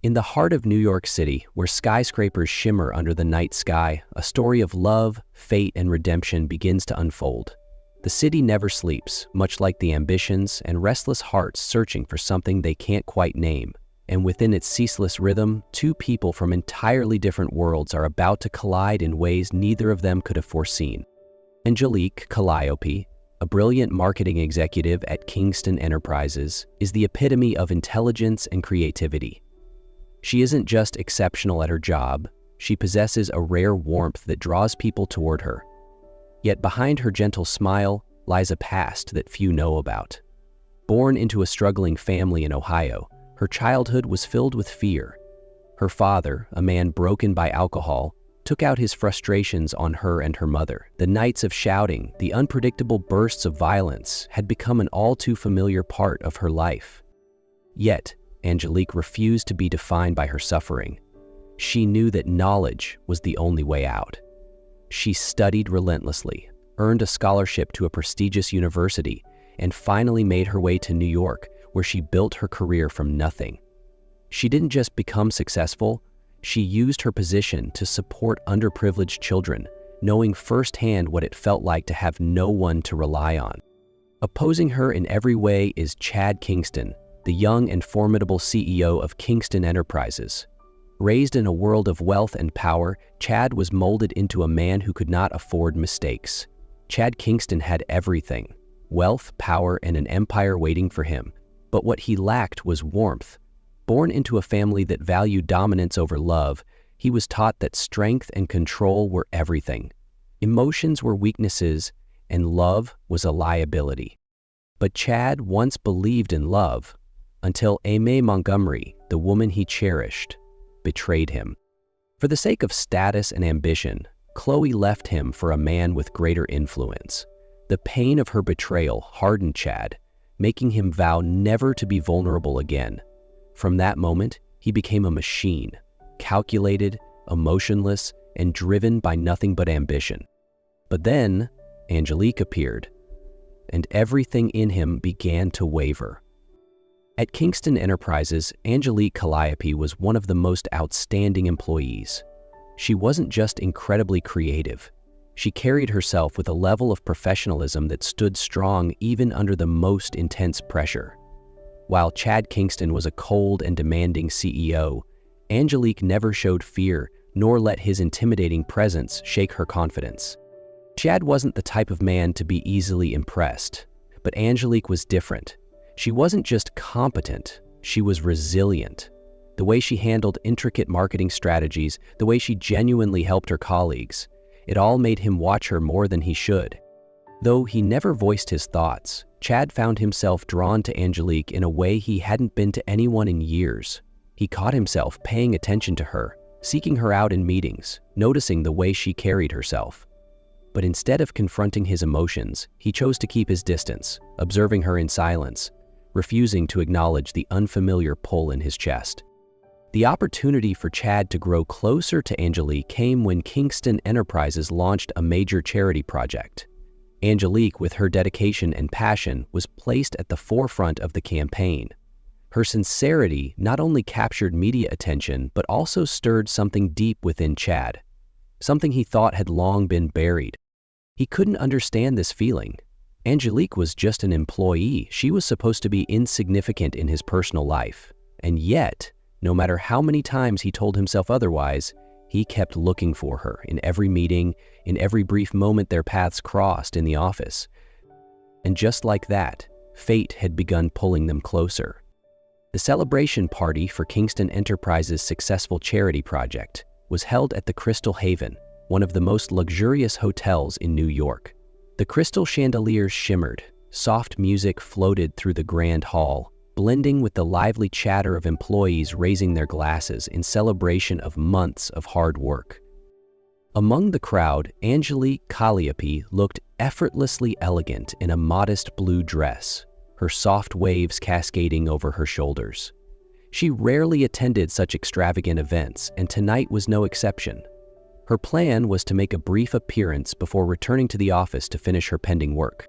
In the heart of New York City, where skyscrapers shimmer under the night sky, a story of love, fate, and redemption begins to unfold. The city never sleeps, much like the ambitions and restless hearts searching for something they can't quite name. And within its ceaseless rhythm, two people from entirely different worlds are about to collide in ways neither of them could have foreseen. Angelique Calliope, a brilliant marketing executive at Kingston Enterprises, is the epitome of intelligence and creativity. She isn't just exceptional at her job, she possesses a rare warmth that draws people toward her. Yet behind her gentle smile lies a past that few know about. Born into a struggling family in Ohio, her childhood was filled with fear. Her father, a man broken by alcohol, took out his frustrations on her and her mother. The nights of shouting, the unpredictable bursts of violence had become an all-too-familiar part of her life. Yet, Angelique refused to be defined by her suffering. She knew that knowledge was the only way out. She studied relentlessly, earned a scholarship to a prestigious university, and finally made her way to New York, where she built her career from nothing. She didn't just become successful, she used her position to support underprivileged children, knowing firsthand what it felt like to have no one to rely on. Opposing her in every way is Chad Kingston, the young and formidable CEO of Kingston Enterprises. Raised in a world of wealth and power, Chad was molded into a man who could not afford mistakes. Chad Kingston had everything: wealth, power, and an empire waiting for him. But what he lacked was warmth. Born into a family that valued dominance over love, he was taught that strength and control were everything. Emotions were weaknesses, and love was a liability. But Chad once believed in love, until Aimee Montgomery, the woman he cherished, betrayed him. For the sake of status and ambition, Chloe left him for a man with greater influence. The pain of her betrayal hardened Chad, making him vow never to be vulnerable again. From that moment, he became a machine, calculated, emotionless, and driven by nothing but ambition. But then, Angelique appeared, and everything in him began to waver. At Kingston Enterprises, Angelique Calliope was one of the most outstanding employees. She wasn't just incredibly creative. She carried herself with a level of professionalism that stood strong even under the most intense pressure. While Chad Kingston was a cold and demanding CEO, Angelique never showed fear nor let his intimidating presence shake her confidence. Chad wasn't the type of man to be easily impressed, but Angelique was different. She wasn't just competent, she was resilient. The way she handled intricate marketing strategies, the way she genuinely helped her colleagues, it all made him watch her more than he should. Though he never voiced his thoughts, Chad found himself drawn to Angelique in a way he hadn't been to anyone in years. He caught himself paying attention to her, seeking her out in meetings, noticing the way she carried herself. But instead of confronting his emotions, he chose to keep his distance, observing her in silence, refusing to acknowledge the unfamiliar pull in his chest. The opportunity for Chad to grow closer to Angelique came when Kingston Enterprises launched a major charity project. Angelique, with her dedication and passion, was placed at the forefront of the campaign. Her sincerity not only captured media attention, but also stirred something deep within Chad, something he thought had long been buried. He couldn't understand this feeling. Angelique was just an employee. She was supposed to be insignificant in his personal life. And yet, no matter how many times he told himself otherwise, he kept looking for her in every meeting, in every brief moment their paths crossed in the office. And just like that, fate had begun pulling them closer. The celebration party for Kingston Enterprises' successful charity project was held at the Crystal Haven, one of the most luxurious hotels in New York. The crystal chandeliers shimmered, soft music floated through the grand hall, blending with the lively chatter of employees raising their glasses in celebration of months of hard work. Among the crowd, Angelique Calliope looked effortlessly elegant in a modest blue dress, her soft waves cascading over her shoulders. She rarely attended such extravagant events, and tonight was no exception. Her plan was to make a brief appearance before returning to the office to finish her pending work.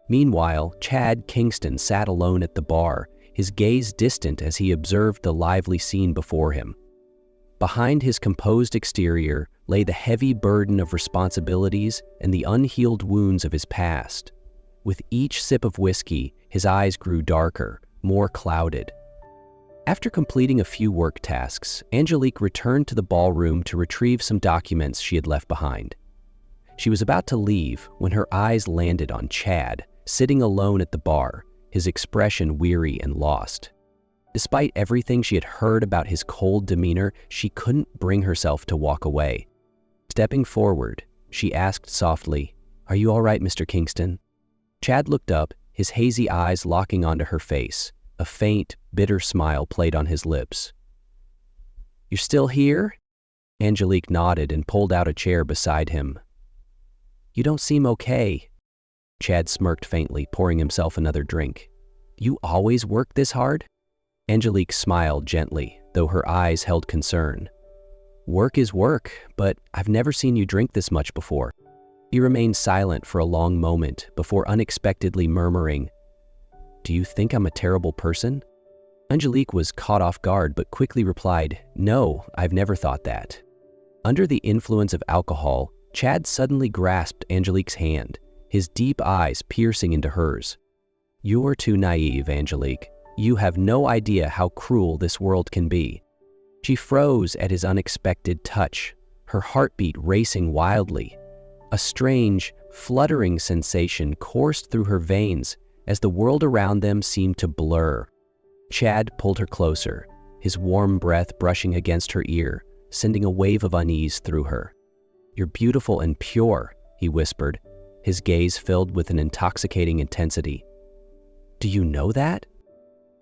Meanwhile, Chad Kingston sat alone at the bar, his gaze distant as he observed the lively scene before him. Behind his composed exterior lay the heavy burden of responsibilities and the unhealed wounds of his past. With each sip of whiskey, his eyes grew darker, more clouded. After completing a few work tasks, Angelique returned to the ballroom to retrieve some documents she had left behind. She was about to leave when her eyes landed on Chad, sitting alone at the bar, his expression weary and lost. Despite everything she had heard about his cold demeanor, she couldn't bring herself to walk away. Stepping forward, she asked softly, "Are you all right, Mr. Kingston?" Chad looked up, his hazy eyes locking onto her face. A faint, bitter smile played on his lips. "You're still here?" Angelique nodded and pulled out a chair beside him. "You don't seem okay." Chad smirked faintly, pouring himself another drink. "You always work this hard?" Angelique smiled gently, though her eyes held concern. "Work is work, but I've never seen you drink this much before." He remained silent for a long moment before unexpectedly murmuring, "Do you think I'm a terrible person?" Angelique was caught off guard but quickly replied, "No, I've never thought that." Under the influence of alcohol, Chad suddenly grasped Angelique's hand, his deep eyes piercing into hers. "You're too naive, Angelique. You have no idea how cruel this world can be." She froze at his unexpected touch, her heartbeat racing wildly. A strange, fluttering sensation coursed through her veins as the world around them seemed to blur. Chad pulled her closer, his warm breath brushing against her ear, sending a wave of unease through her. "You're beautiful and pure," he whispered, his gaze filled with an intoxicating intensity. "Do you know that?"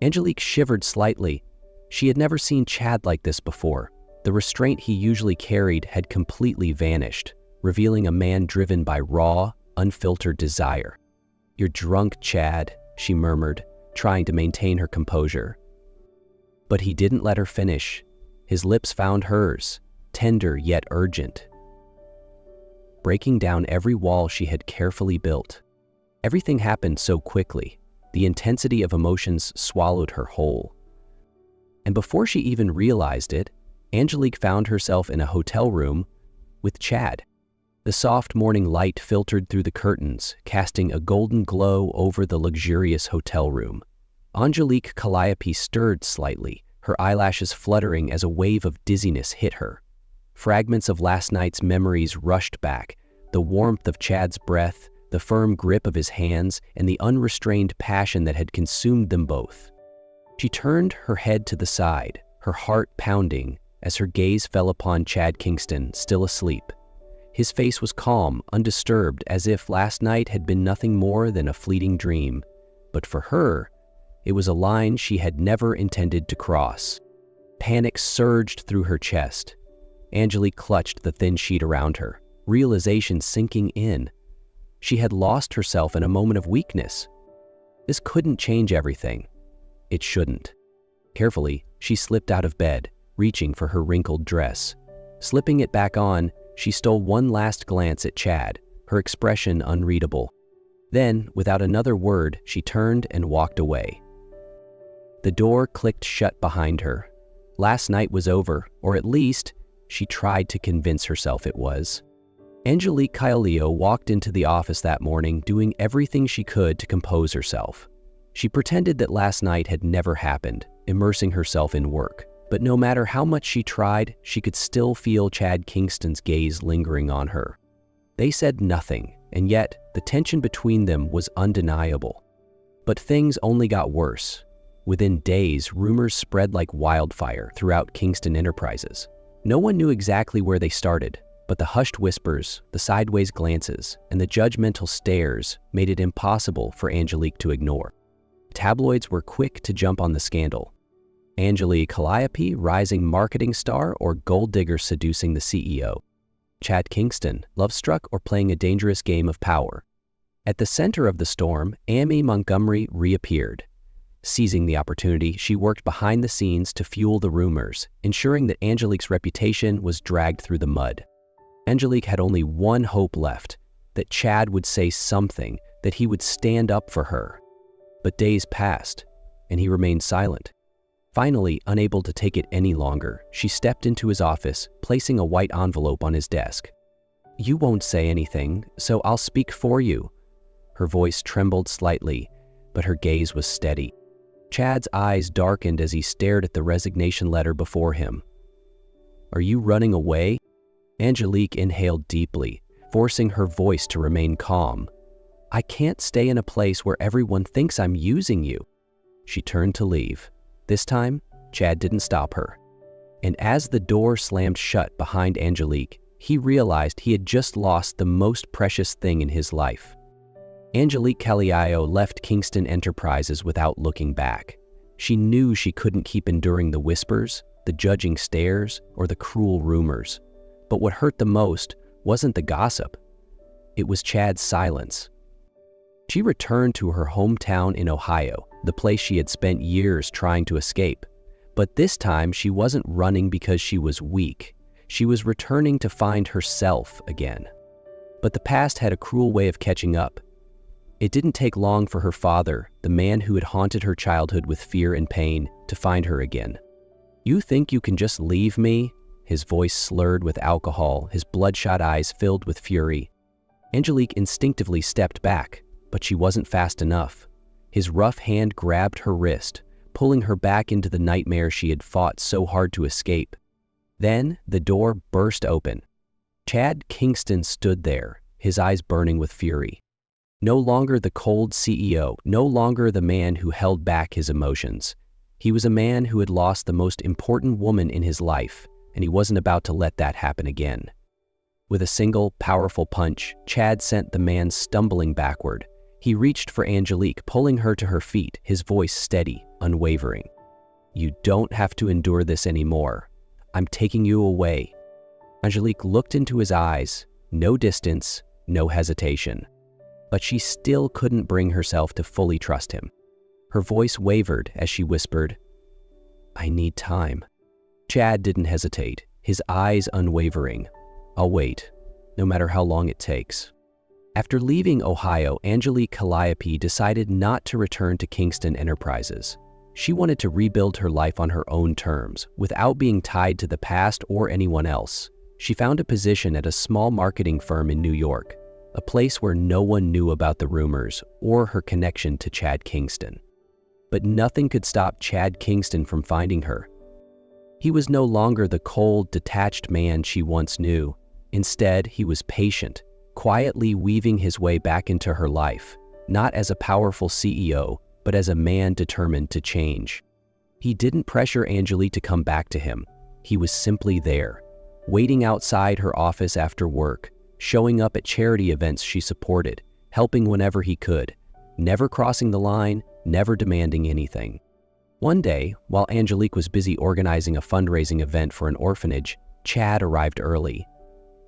Angelique shivered slightly. She had never seen Chad like this before. The restraint he usually carried had completely vanished, revealing a man driven by raw, unfiltered desire. "You're drunk, Chad," she murmured, trying to maintain her composure. But he didn't let her finish. His lips found hers, tender yet urgent, breaking down every wall she had carefully built. Everything happened so quickly. The intensity of emotions swallowed her whole. And before she even realized it, Angelique found herself in a hotel room with Chad. The soft morning light filtered through the curtains, casting a golden glow over the luxurious hotel room. Angelique Calliope stirred slightly, her eyelashes fluttering as a wave of dizziness hit her. Fragments of last night's memories rushed back, the warmth of Chad's breath, the firm grip of his hands, and the unrestrained passion that had consumed them both. She turned her head to the side, her heart pounding, as her gaze fell upon Chad Kingston, still asleep. His face was calm, undisturbed, as if last night had been nothing more than a fleeting dream. But for her, it was a line she had never intended to cross. Panic surged through her chest. Angelique clutched the thin sheet around her, realization sinking in. She had lost herself in a moment of weakness. This couldn't change everything. It shouldn't. Carefully, she slipped out of bed, reaching for her wrinkled dress. Slipping it back on, she stole one last glance at Chad, her expression unreadable. Then, without another word, she turned and walked away. The door clicked shut behind her. Last night was over, or at least, she tried to convince herself it was. Angelique Calliope walked into the office that morning, doing everything she could to compose herself. She pretended that last night had never happened, immersing herself in work. But no matter how much she tried, she could still feel Chad Kingston's gaze lingering on her. They said nothing, and yet the tension between them was undeniable. But things only got worse. Within days, rumors spread like wildfire throughout Kingston Enterprises. No one knew exactly where they started, but the hushed whispers, the sideways glances, and the judgmental stares made it impossible for Angelique to ignore. Tabloids were quick to jump on the scandal. Angelique Calliope, rising marketing star, or gold digger seducing the CEO. Chad Kingston, love-struck or playing a dangerous game of power. At the center of the storm, Amy Montgomery reappeared. Seizing the opportunity, she worked behind the scenes to fuel the rumors, ensuring that Angelique's reputation was dragged through the mud. Angelique had only one hope left, that Chad would say something, that he would stand up for her. But days passed. and he remained silent. Finally, unable to take it any longer, she stepped into his office, placing a white envelope on his desk. "You won't say anything, so I'll speak for you." Her voice trembled slightly, but her gaze was steady. Chad's eyes darkened as he stared at the resignation letter before him. "Are you running away?" Angelique inhaled deeply, forcing her voice to remain calm. "I can't stay in a place where everyone thinks I'm using you." She turned to leave. This time, Chad didn't stop her. And as the door slammed shut behind Angelique, he realized he had just lost the most precious thing in his life. Angelique Caliao left Kingston Enterprises without looking back. She knew she couldn't keep enduring the whispers, the judging stares, or the cruel rumors. But what hurt the most wasn't the gossip. It was Chad's silence. She returned to her hometown in Ohio, the place she had spent years trying to escape. But this time she wasn't running because she was weak. She was returning to find herself again. But the past had a cruel way of catching up. It didn't take long for her father, the man who had haunted her childhood with fear and pain, to find her again. "You think you can just leave me?" His voice slurred with alcohol, his bloodshot eyes filled with fury. Angelique instinctively stepped back, but she wasn't fast enough. His rough hand grabbed her wrist, pulling her back into the nightmare she had fought so hard to escape. Then the door burst open. Chad Kingston stood there, his eyes burning with fury. No longer the cold CEO, no longer the man who held back his emotions. He was a man who had lost the most important woman in his life, and he wasn't about to let that happen again. With a single, powerful punch, Chad sent the man stumbling backward. He reached for Angelique, pulling her to her feet, his voice steady, unwavering. "You don't have to endure this anymore. I'm taking you away." Angelique looked into his eyes, no distance, no hesitation. But she still couldn't bring herself to fully trust him. Her voice wavered as she whispered, "I need time." Chad didn't hesitate, his eyes unwavering. "I'll wait, no matter how long it takes." After leaving Ohio, Angelique Calliope decided not to return to Kingston Enterprises. She wanted to rebuild her life on her own terms, without being tied to the past or anyone else. She found a position at a small marketing firm in New York, a place where no one knew about the rumors or her connection to Chad Kingston. But nothing could stop Chad Kingston from finding her. He was no longer the cold, detached man she once knew. Instead, he was patient, quietly weaving his way back into her life, not as a powerful CEO, but as a man determined to change. He didn't pressure Angelique to come back to him. He was simply there, waiting outside her office after work, showing up at charity events she supported, helping whenever he could, never crossing the line, never demanding anything. One day, while Angelique was busy organizing a fundraising event for an orphanage, Chad arrived early.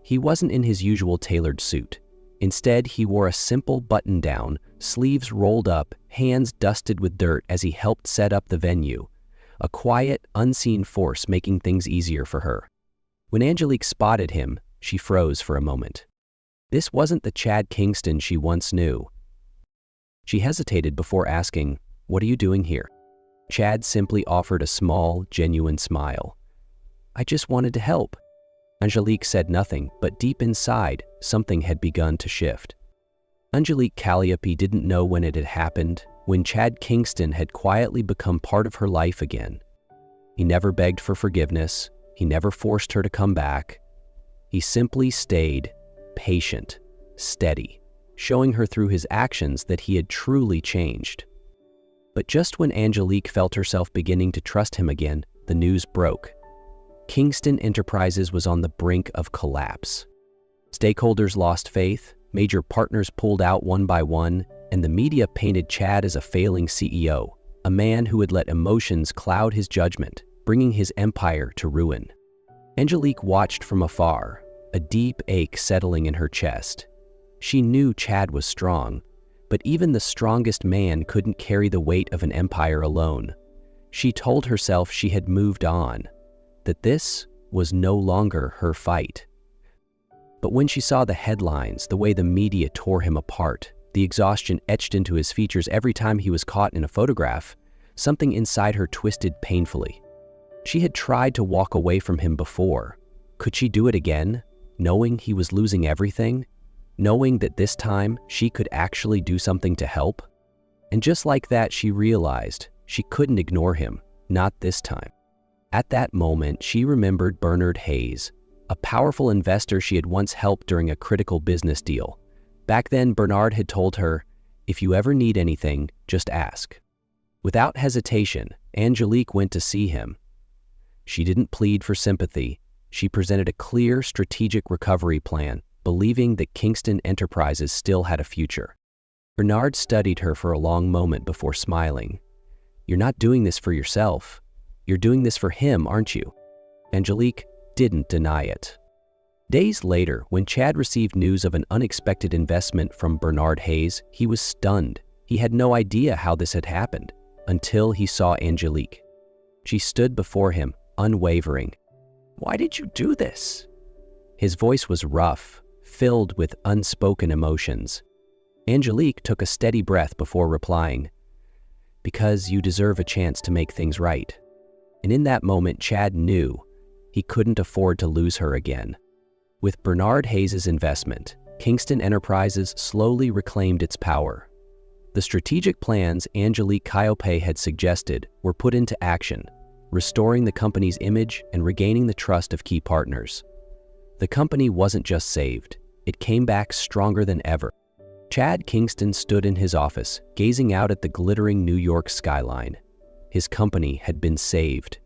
He wasn't in his usual tailored suit. Instead, he wore a simple button-down, sleeves rolled up, hands dusted with dirt as he helped set up the venue, a quiet, unseen force making things easier for her. When Angelique spotted him, she froze for a moment. This wasn't the Chad Kingston she once knew. She hesitated before asking, "What are you doing here?" Chad simply offered a small, genuine smile. "I just wanted to help." Angelique said nothing, but deep inside, something had begun to shift. Angelique Calliope didn't know when it had happened, when Chad Kingston had quietly become part of her life again. He never begged for forgiveness. He never forced her to come back. He simply stayed, patient, steady, showing her through his actions that he had truly changed. But just when Angelique felt herself beginning to trust him again, the news broke. Kingston Enterprises was on the brink of collapse. Stakeholders lost faith, major partners pulled out one by one, and the media painted Chad as a failing CEO, a man who had let emotions cloud his judgment, bringing his empire to ruin. Angelique watched from afar, a deep ache settling in her chest. She knew Chad was strong, but even the strongest man couldn't carry the weight of an empire alone. She told herself she had moved on, that this was no longer her fight. But when she saw the headlines, the way the media tore him apart, the exhaustion etched into his features every time he was caught in a photograph, something inside her twisted painfully. She had tried to walk away from him before. Could she do it again, knowing he was losing everything? Knowing that this time she could actually do something to help? And just like that, she realized she couldn't ignore him, not this time. At that moment, she remembered Bernard Hayes, a powerful investor she had once helped during a critical business deal. Back then, Bernard had told her, "If you ever need anything, just ask." Without hesitation, Angelique went to see him. She didn't plead for sympathy. She presented a clear strategic recovery plan, believing that Kingston Enterprises still had a future. Bernard studied her for a long moment before smiling. "You're not doing this for yourself. You're doing this for him, aren't you?" Angelique didn't deny it. Days later, when Chad received news of an unexpected investment from Bernard Hayes, he was stunned. He had no idea how this had happened until he saw Angelique. She stood before him, unwavering. "Why did you do this?" His voice was rough, filled with unspoken emotions. Angelique took a steady breath before replying, "Because you deserve a chance to make things right." And in that moment, Chad knew he couldn't afford to lose her again. With Bernard Hayes' investment, Kingston Enterprises slowly reclaimed its power. The strategic plans Angelique Kiope had suggested were put into action, restoring the company's image and regaining the trust of key partners. The company wasn't just saved, it came back stronger than ever. Chad Kingston stood in his office, gazing out at the glittering New York skyline. His company had been saved.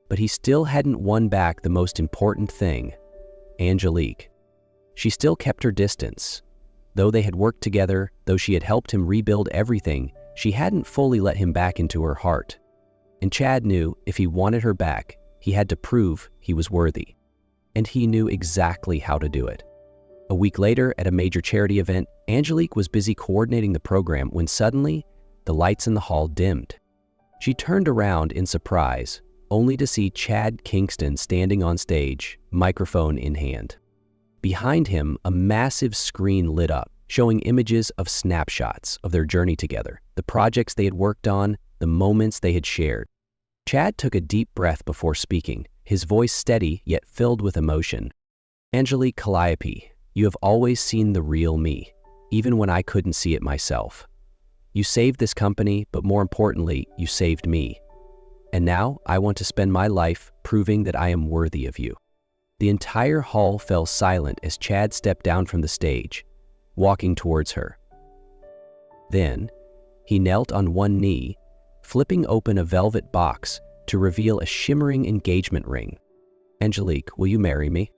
But he still hadn't won back the most important thing, Angelique. She still kept her distance. Though they had worked together, though she had helped him rebuild everything, she hadn't fully let him back into her heart. And Chad knew if he wanted her back, he had to prove he was worthy. And he knew exactly how to do it. A week later, at a major charity event, Angelique was busy coordinating the program when suddenly, the lights in the hall dimmed. She turned around in surprise, only to see Chad Kingston standing on stage, microphone in hand. Behind him, a massive screen lit up, showing images of snapshots of their journey together, the projects they had worked on, the moments they had shared. Chad took a deep breath before speaking, his voice steady yet filled with emotion. "Angelique Kiope, you have always seen the real me, even when I couldn't see it myself. You saved this company, but more importantly, you saved me. And now I want to spend my life proving that I am worthy of you." The entire hall fell silent as Chad stepped down from the stage, walking towards her. Then, he knelt on one knee, flipping open a velvet box to reveal a shimmering engagement ring. "Angelique, will you marry me?"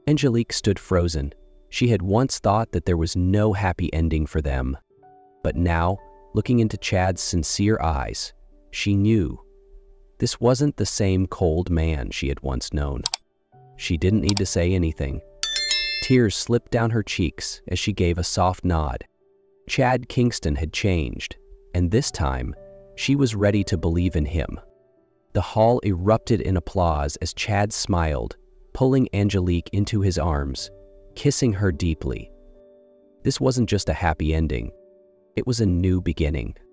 Angelique stood frozen. She had once thought that there was no happy ending for them. But now, looking into Chad's sincere eyes, she knew this wasn't the same cold man she had once known. She didn't need to say anything. Tears slipped down her cheeks as she gave a soft nod. Chad Kingston had changed, and this time, she was ready to believe in him. The hall erupted in applause as Chad smiled, pulling Angelique into his arms, kissing her deeply. This wasn't just a happy ending. It was a new beginning.